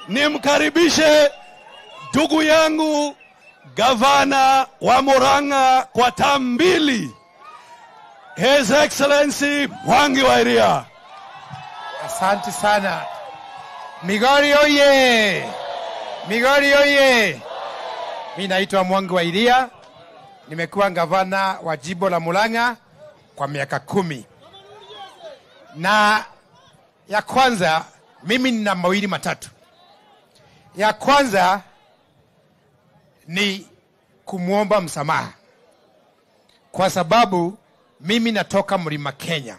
nimkaribishe ndugu yangu gavana wa Murang'a kwa tamu mbili, His Excellency Mwangi wa Iria. Asante sana. Migori oye! Migori oye! Mimi naitwa Mwangi wa Iria. Nimekuwa gavana wa jimbo la Murang'a kwa miaka 10. Na ya kwanza, mimi nina mawili matatu. Ya kwanza ni kumuomba msamaha, kwa sababu mimi natoka Mlima Kenya,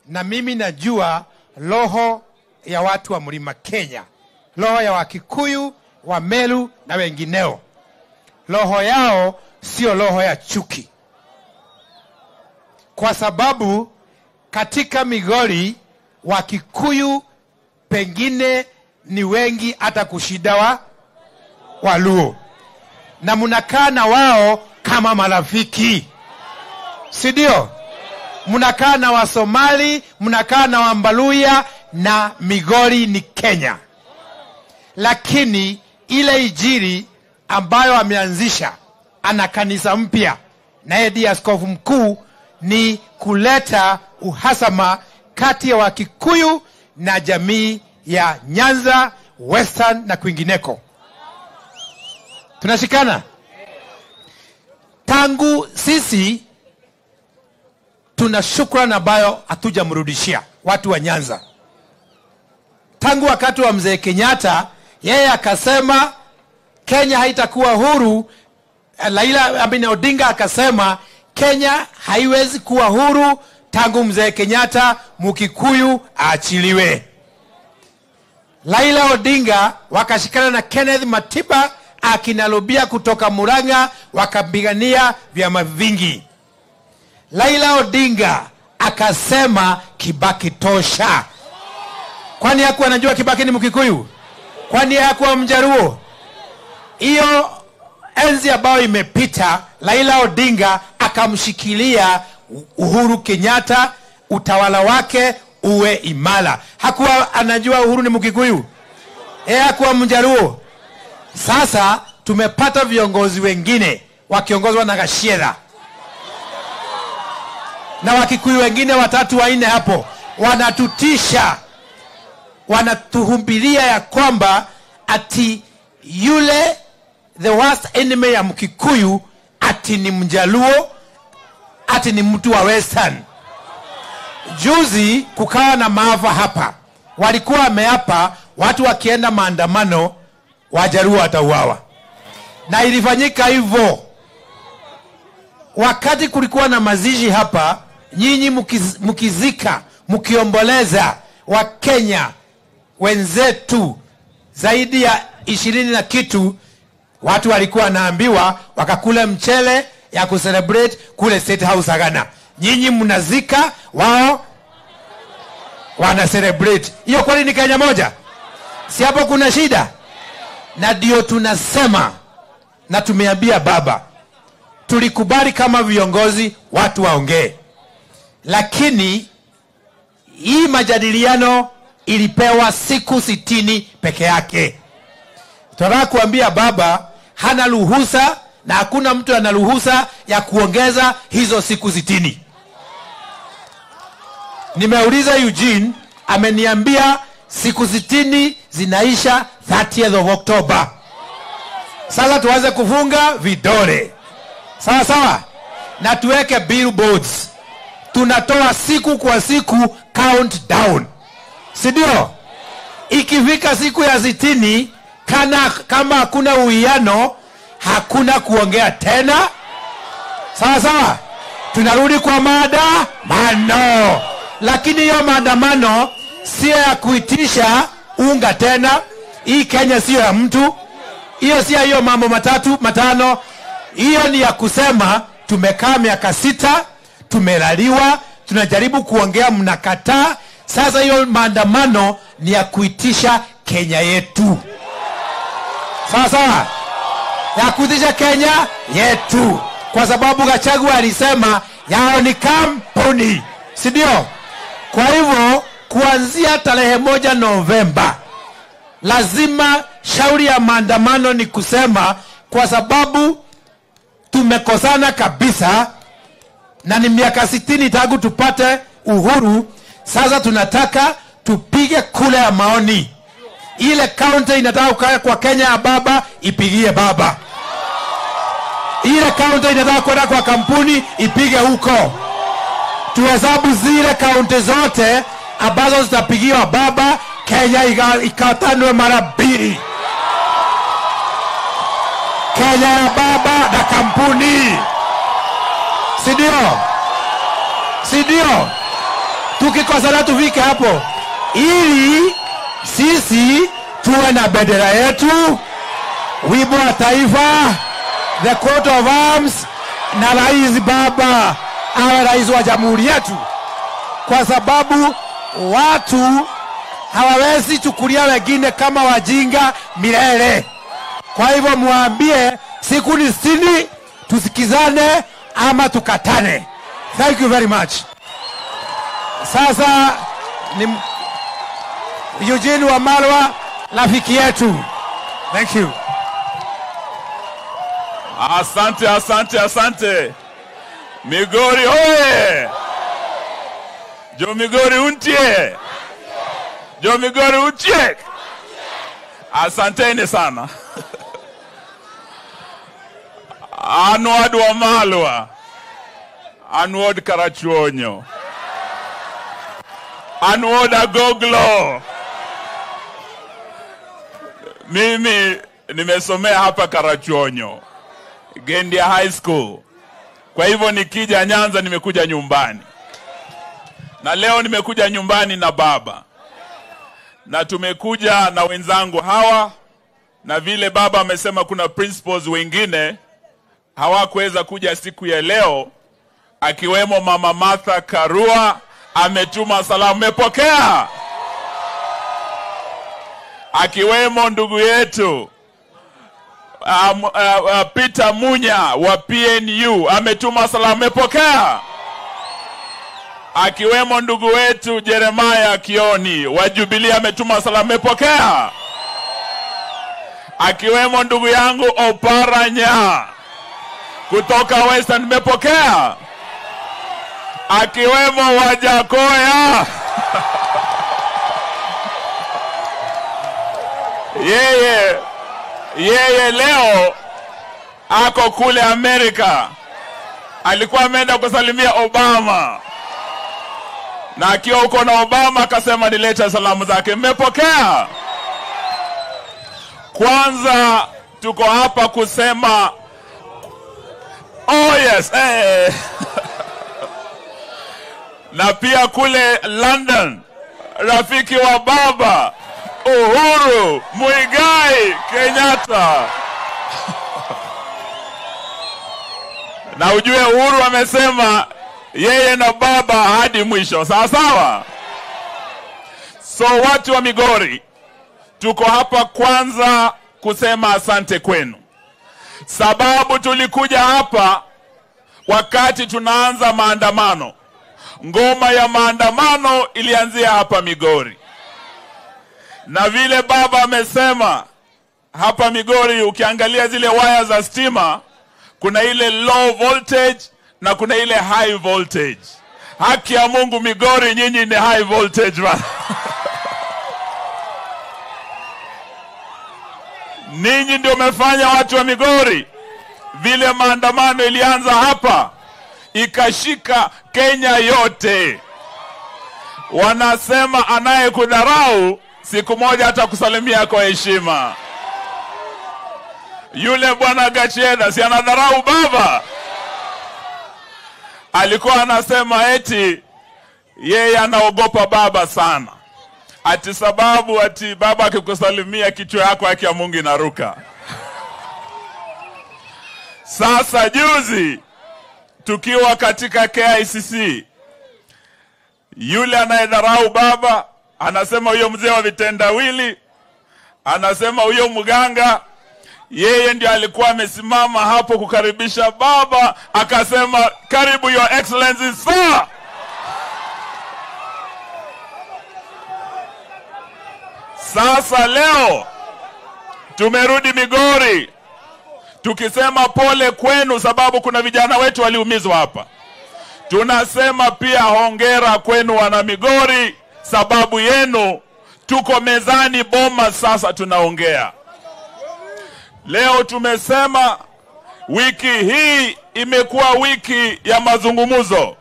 na mimi najua roho ya watu wa Mlima Kenya, roho ya Wakikuyu, wa Meru na wengineo. Roho yao sio roho ya chuki, kwa sababu katika Migori Wakikuyu pengine ni wengi hata kushida Waluo, na mnakaa na wao kama marafiki, si ndio? Mnakaa na Wasomali, mnakaa na Wambaluya, na Migori ni Kenya. Lakini ile Injili ambayo ameanzisha, ana kanisa mpya na yeye ndiye askofu mkuu, ni kuleta uhasama kati ya Wakikuyu na jamii ya Nyanza, Western na kwingineko. Tunashikana. Tangu sisi tuna shukrani ambayo hatujamrudishia watu wa Nyanza. Tangu wakati wa mzee Kenyatta, yeye akasema Kenya haitakuwa huru. Raila Odinga akasema Kenya haiwezi kuwa huru tangu mzee Kenyatta Mkikuyu aachiliwe. Raila Odinga wakashikana na Kenneth Matiba akinalobia kutoka Murang'a, wakapigania vyama vingi. Raila Odinga akasema Kibaki tosha. Kwani hakuwa anajua Kibaki ni Mkikuyu? Kwani hakuwa Mjaruo? Hiyo enzi ambayo imepita, Raila Odinga akamshikilia Uhuru Kenyatta, utawala wake uwe imara. Hakuwa anajua Uhuru ni Mkikuyu? Hakuwa Mjaruo? Sasa tumepata viongozi wengine wakiongozwa na Gashiera, na Wakikuyu wengine 3 4 hapo wanatutisha, wanatuhumbilia ya kwamba ati yule the worst enemy ya Mkikuyu ati ni Mjaluo, ati ni mtu wa Western. Juzi kukawa na maafa hapa, walikuwa wameapa watu wakienda maandamano Wajaluo watauawa, na ilifanyika hivyo. Wakati kulikuwa na mazishi hapa, nyinyi mkizika, mkiomboleza wa Kenya wenzetu zaidi ya 20 na kitu, watu walikuwa naambiwa wakakule mchele ya kucelebrate kule State House Agana. Nyinyi mnazika, wao wana celebrate. Hiyo kweli ni Kenya moja? Si hapo kuna shida? Na ndio tunasema, na tumeambia baba, tulikubali kama viongozi watu waongee, lakini hii majadiliano ilipewa siku 60 peke yake. Tunataka kuambia baba hana ruhusa, na hakuna mtu ana ruhusa ya kuongeza hizo siku 60. Nimeuliza Eugene, ameniambia siku 60 zinaisha 30th of October. Sasa tuanze kufunga vidole. Sawa sawa? Na tuweke billboards. Tunatoa siku kwa siku countdown. Si ndio? Ikifika siku ya 60, kama hakuna uwiano, hakuna kuongea tena. Sawa sawa? Tunarudi kwa maandamano. Lakini hiyo maandamano sio ya kuitisha unga tena. Hii Kenya sio ya mtu. Hiyo sio hiyo mambo 3 5. Hiyo ni ya kusema tumekaa miaka 6, tumelaliwa, tunajaribu kuongea, mnakataa. Sasa hiyo maandamano ni ya kuitisha Kenya yetu. Sawa sawa? Ya kuitisha Kenya yetu. Kwa sababu Gachagua alisema yao ni kampuni, si ndio? Kwa hivyo kuanzia tarehe 1 Novemba lazima shauri ya maandamano ni kusema kwa sababu tumekosana kabisa na ni miaka 60 tangu tupate uhuru. Sasa tunataka tupige kula ya maoni. Ile county inataka kukaa kwa Kenya ya baba ipigie baba. Ile county inataka kwenda kwa kampuni ipige huko. Tuhesabu zile county zote ambazo zitapigiwa baba, Kenya ikatanwe mara 2. Kenya ya baba na kampuni. Sidio? Tukikosana tufike hapo. Ili sisi tuwe na bendera yetu, wimbo wa taifa, the coat of arms, na rais baba awe rais wa jamhuri yetu. Kwa sababu watu hawawezi chukulia wengine kama wajinga milele. Kwa hivyo muambie siku ni 60, tusikizane ama tukatane. Thank you very much. Sasa ni Eugene Wamalwa, rafiki yetu. Thank you. Asante. Migori hoye! Jo Migori untie! Jo Migori untie! Asanteni sana. Anwad Wamalwa. Anwad Karachuonyo. Anwad Agoglo. Mimi nimesomea hapa Karachuonyo, Gendia High School. Kwa hivyo nikija Nyanza nimekuja nyumbani. Na leo nimekuja nyumbani na baba. Na tumekuja na wenzangu hawa, na vile baba amesema kuna principals wengine hawakuweza kuja siku ya leo, akiwemo Mama Martha Karua ametuma salamu, mmepokea? Akiwemo ndugu yetu Peter Munya wa PNU ametuma salamu, mmepokea? Akiwemo ndugu wetu Jeremiah Kioni wa Jubilee ametuma salamu, mmepokea? Akiwemo ndugu yangu Oparanya kutoka Western, mmepokea? Akiwemo Wajakoya yeye leo ako kule Amerika, alikuwa ameenda kusalimia Obama, na akiwa uko na Obama akasema nilete salamu zake, mmepokea? Kwanza tuko hapa kusema yes na pia kule London rafiki wa baba Uhuru Muigai Kenyatta. Na ujue Uhuru amesema yeye na baba hadi mwisho, sawa? So watu wa Migori, tuko hapa kwanza kusema asante kwenu. Sababu tulikuja hapa wakati tunaanza maandamano. Ngoma ya maandamano ilianzia hapa Migori. Na vile baba amesema hapa Migori ukiangalia zile waya za stima, kuna ile low voltage na kuna ile high voltage. Haki ya Mungu Migori nyinyi ni high voltage bana. Ninyi ndio umefanya watu wa Migori. Vile maandamano ilianza hapa ikashika Kenya yote. Wanasema anayekudharau siku moja hata kusalimia kwa heshima. Yule bwana Gacheda si anadharau baba? Alikuwa anasema eti yeye anaogopa baba sana, ati sababu ati baba akikusalimia kichwa yako haki ya Mungu inaruka. Sasa juzi tukiwa katika KICC, yule anayedharau baba anasema huyo mzee wa vitendawili, anasema huyo mganga, yeye ndiye alikuwa amesimama hapo kukaribisha baba, akasema karibu your excellency sir. Sasa leo tumerudi Migori tukisema pole kwenu, sababu kuna vijana wetu waliumizwa hapa. Tunasema pia hongera kwenu wana Migori, sababu yenu tuko mezani Bomas sasa tunaongea. Leo tumesema wiki hii imekuwa wiki ya mazungumzo.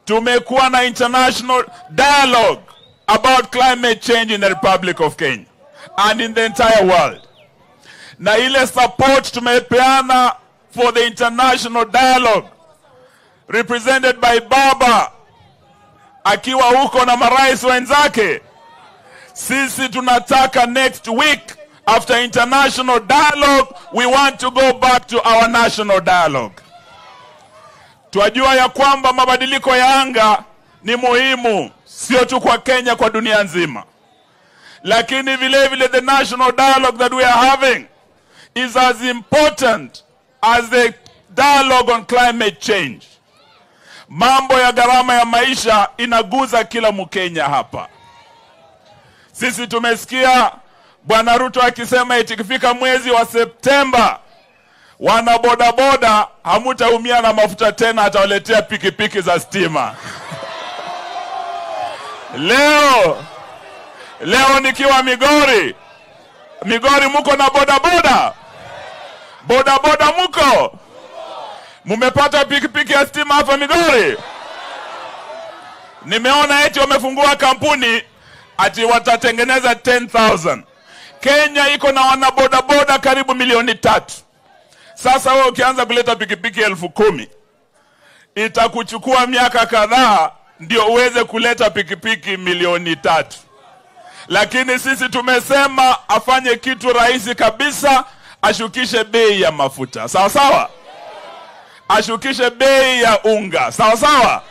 Tumekuwa na international dialogue about climate change in the Republic of Kenya and in the entire world. Na ile support tumepeana for the international dialogue represented by Baba akiwa huko na marais wenzake. Sisi tunataka next week after international dialogue we want to go back to our national dialogue. Tuajua ya kwamba mabadiliko ya anga ni muhimu sio tu kwa Kenya, kwa dunia nzima. Lakini vile vile the national dialogue that we are having is as important as the dialogue on climate change. Mambo ya gharama ya maisha inaguza kila Mkenya hapa. Sisi tumesikia Bwana Ruto akisema itikifika mwezi wa Septemba wana bodaboda hamutaumia na mafuta tena, atawaletea pikipiki za stima. Leo nikiwa Migori muko na bodaboda? Bodaboda muko? Mumepata pikipiki ya stima hapa Migori? Nimeona eti wamefungua kampuni ati watatengeneza 10,000. Kenya iko na wana bodaboda karibu 3,000,000. Sasa wewe ukianza kuleta pikipiki 10,000 itakuchukua miaka kadhaa ndio uweze kuleta pikipiki 3,000,000. Lakini sisi tumesema afanye kitu rahisi kabisa, ashukishe bei ya mafuta. Sawa sawa? Ashukishe bei ya unga. Sawa sawa?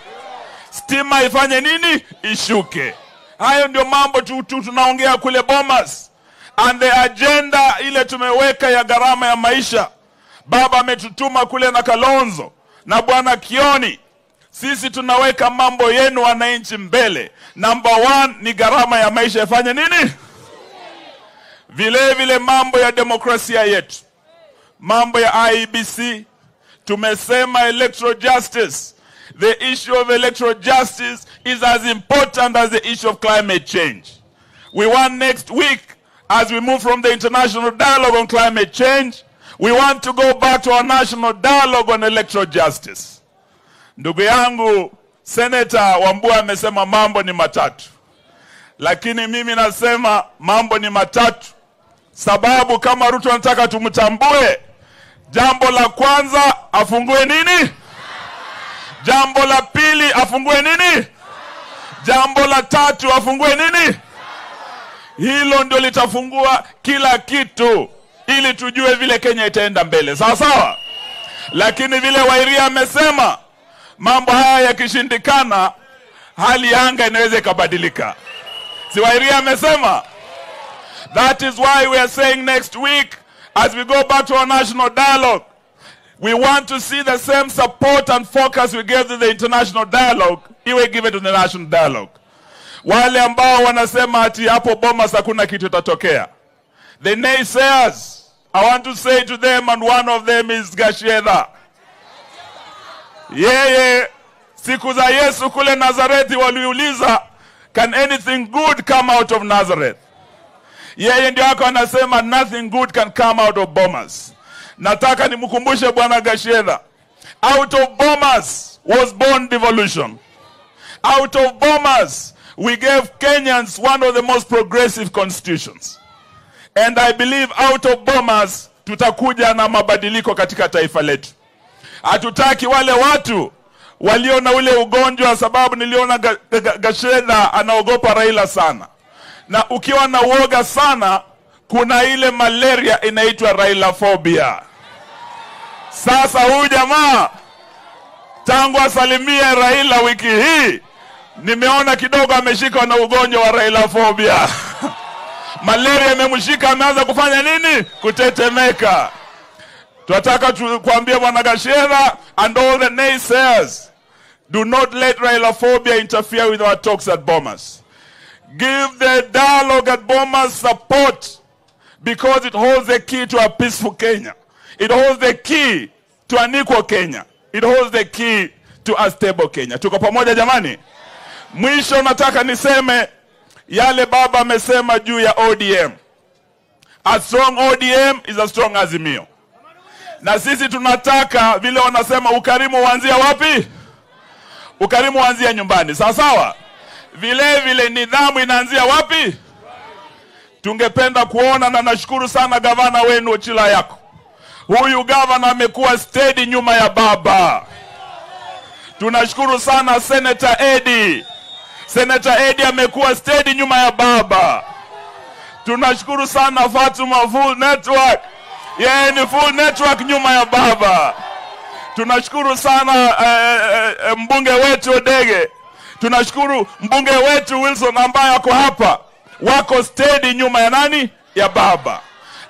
Stima ifanye nini? Ishuke. Hayo ndio mambo tunaongea kule Bomas. And the agenda ile tumeweka ya gharama ya maisha, Baba ametutuma kule na Kalonzo na Bwana Kioni. Sisi tunaweka mambo yenu wananchi mbele. Number 1 ni gharama ya maisha ifanye nini? Vile vile mambo ya demokrasia yetu, mambo ya IEBC, tumesema electoral justice. The issue of electoral justice is as important as the issue of climate change. We want next week, as we move from the international dialogue on climate change, we want to go back to our national dialogue on electoral justice. Ndugu yangu Senator Wambua amesema mambo ni matatu. Lakini mimi nasema mambo ni matatu, sababu kama Ruto anataka tumtambue, jambo la kwanza afungue nini? Jambo la pili afungue nini? Jambo la tatu afungue nini? Hilo ndio litafungua kila kitu ili tujue vile Kenya itaenda mbele. Sawa sawa? Lakini vile Wairia amesema, mambo haya yakishindikana hali ya anga inaweza ikabadilika. Si Wairia amesema? That is why we are saying next week, as we go back to our national dialogue, we want to see the same support and focus we gave to the international dialogue, iwe given to the national dialogue. Wale ambao wanasema ati hapo Bomas hakuna kitu itatokea, the naysayers, I want to say to them, and one of them is Gashedha. Yeye siku za Yesu kule Nazareti waliuliza, can anything good come out of Nazareth? Yeye ndio ako anasema nothing good can come out of Bomas. Nataka nimkumbushe Bwana Gashedha, out of Bomas was born devolution. Out of Bomas we gave Kenyans one of the most progressive constitutions. And I believe out of Bomas tutakuja na mabadiliko katika taifa letu. Hatutaki wale watu waliona ule ugonjwa, sababu niliona Gashedha anaogopa Raila sana. Na ukiwa na uoga sana, kuna ile malaria inaitwa Raila phobia. Sasa huyu jamaa tangu asalimie Raila wiki hii, nimeona kidogo ameshika na ugonjwa wa Raila phobia. Malaria imemshika, ameanza kufanya nini? Kutetemeka. Tunataka kuambia Bwana Gashedha and all the naysayers, do not let Raila phobia interfere with our talks at Bomas. Give the dialogue at Bomas support, because it holds the key to a peaceful Kenya. It holds the key to an equal Kenya. It holds the key to a stable Kenya. Tuko pamoja jamani? Mwisho nataka niseme yale baba amesema juu ya ODM. A strong ODM is a strong Azimio. Na sisi tunataka vile wanasema ukarimu uanzia wapi? Ukarimu uanzia nyumbani. Sawa sawa? Vile vile nidhamu inaanzia wapi? Tungependa kuona, na nashukuru sana gavana wenu Ochila yako. Huyu gavana amekuwa steady nyuma ya baba. Tunashukuru sana Senator Eddie. Senator Eddie amekuwa steady nyuma ya baba. Tunashukuru sana Fatuma full network. Yeye ni full network nyuma ya baba. Tunashukuru sana mbunge wetu Odege. Tunashukuru mbunge wetu Wilson ambaye ako hapa. Wako steady nyuma ya nani? Ya baba.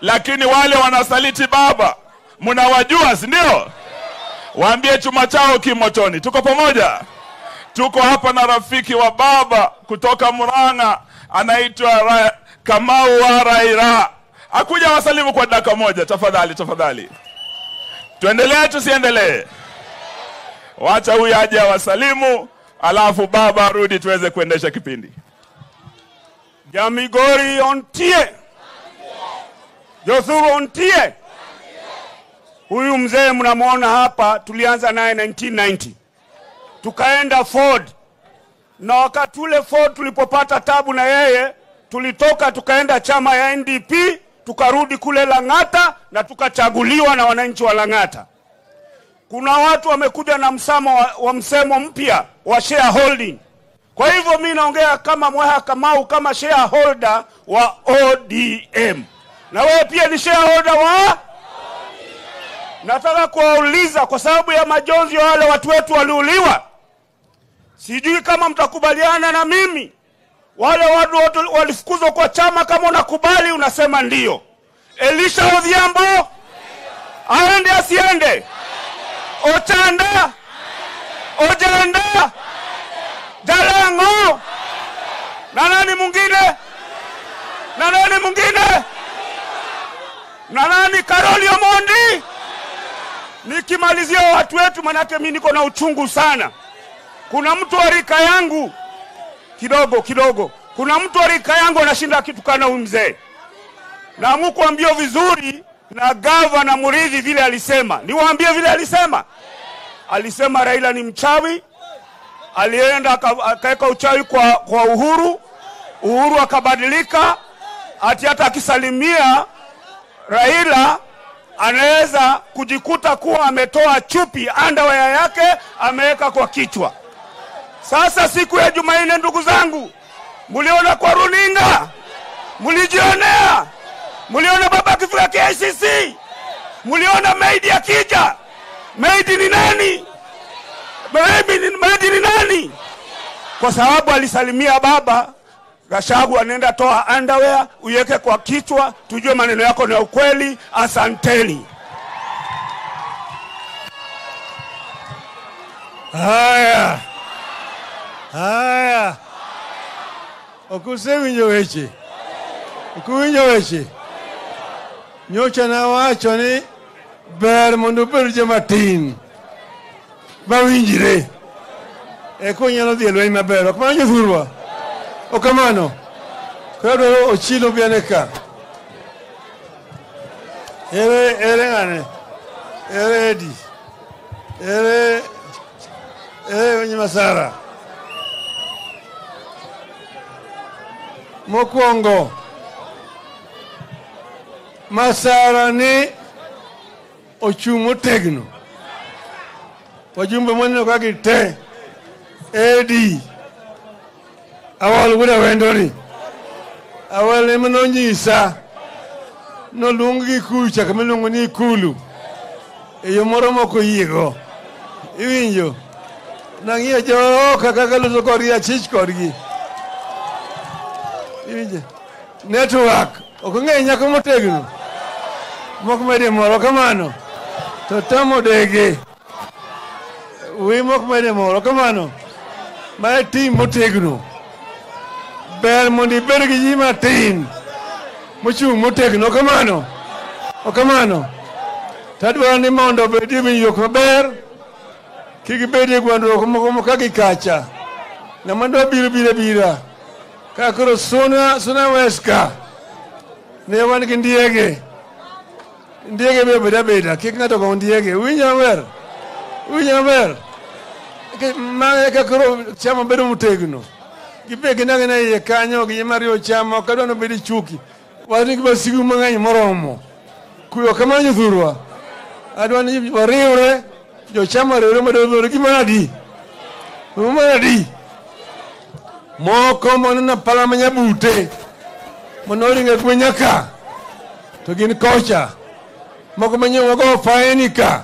Lakini wale wanasaliti baba, mnawajua, si ndio? Waambie chuma chao kimotoni. Tuko pamoja? Tuko hapa na rafiki wa baba kutoka Murang'a, anaitwa Kamau wa RAILA. Akuja wasalimu kwa dakika moja tafadhali, tafadhali. Tuendelee tusiendelee? Wacha huyu aje wasalimu, alafu baba arudi tuweze kuendesha kipindi. Jamigori ontie. Jothuru ontie. Huyu mzee mnamuona hapa, tulianza naye 1990. Tukaenda Ford. Na wakati ule Ford tulipopata tabu na yeye, tulitoka tukaenda chama ya NDP, tukarudi kule Lang'ata na tukachaguliwa na wananchi wa Lang'ata. Kuna watu wamekuja na msemo mpya wa shareholding. Kwa hivyo mimi naongea kama Mweha Kamau, kama shareholder wa ODM. Na wewe pia ni shareholder wa ODM. Nataka kuwauliza kwa sababu ya majonzi ya wale watu wetu waliuliwa. Sijui kama mtakubaliana na mimi. Wale watu walifukuzwa kwa chama, kama unakubali unasema ndio. Elisha Odhiambo aende asiende? Ochanda Ojanda Jalango na nani mwingine? Na nani mwingine? Na nani? Karoli Omondi. Nikimalizia watu wetu, manake mimi niko na uchungu sana. Kuna mtu wa rika yangu kidogo. Kuna mtu wa rika yangu anashinda kitukana huyu mzee. Na mkuambia vizuri na gavana Muridhi vile alisema. Niwaambie vile alisema. Alisema Raila ni mchawi. Alienda akaweka uchawi kwa Uhuru. Uhuru akabadilika. Hata akisalimia Raila anaweza kujikuta kuwa ametoa chupi underwear yake ameweka kwa kichwa. Sasa siku ya Jumanne, ndugu zangu, muliona kwa runinga, mulijionea, muliona baba akifika KICC, muliona maidi akija. Maidi ni nani? Maidi ni nani? Kwa sababu alisalimia baba, Gachagua anaenda toa underwear uweke kwa kichwa, tujue maneno yako ni ukweli. Asanteni. Haya. Okusevinyo weche. Okuvinyo weche. Nyocha na wacho ni ber mondo bed jamatin. Bawinjire. Kunyalo dhi lweny maber. Ok manyo thurwa. Okamano. Kado Ochilo bianeka. Ere ngane. Ere Edi. Ere wenye Masara. Mokwongo. Masara ni ochumo tegno. Wajumbe mwenye kagi te. Edi. Awal wuda wendoni. Awal emano nyisa. No lungi kucha kama lungo ni kulu. Eyo moro moko yiego. Iwinjo. Nangia jo kaka luso kori achich korgi. Iwinjo. Network. Okonge nyako motegno. Moko mede moro kamano. Totamo dege. Moko mede moro kamano. Mae team motegno. ber mondo ibed gi ji matin mochung' motegno kamano okamano tadwaro ni mondo obedie winjruok maber kik ibedie gwandruok moko ka gikacha ng'ama dwa bira ka koro suna weska ne wan gi ndiege be beda kik ng'ato go ndiege winjo maber ma ka koro chama bedo motegno gibe gina iye kanyo gi mario chama ka dono bedi chuki wani gi basigu mang'eny moromo kuyo kama nyuthurwa adwani wariwre jo chama riwre madoro gi manadi moko mono na pala manyabute monoringa gwenyaka to gin kocha moko manyo go faenika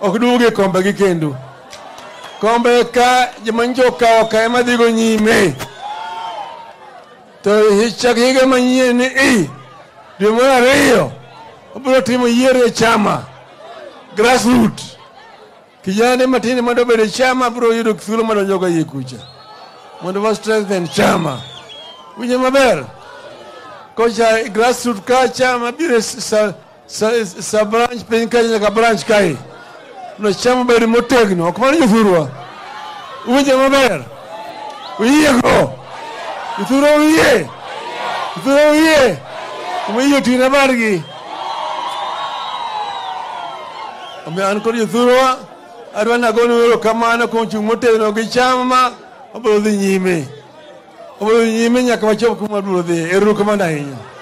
ok duge kombe gi kendo kombe ka jimanjo ka ka ema digo nyime to higa manyien ni dwe mar ariyo obiro timo yiero chama grassroots kijana matini mondo bede chama biro yudo thuolo madonjo ga yekucha mondo wa strengthen chama winjo maber kocha grassroots ka chama biro sa branch piny ka branch kai no chama bedo motegno ok mar jofurwa winjo maber uyego jofurwa uye umeyo tina bargi ame an kod jofurwa adwana gono wero kamano kuom chung' motegno gi chama obiro dhi nyime nyaka wachop kuma biro dhi. Erokamano ahinya.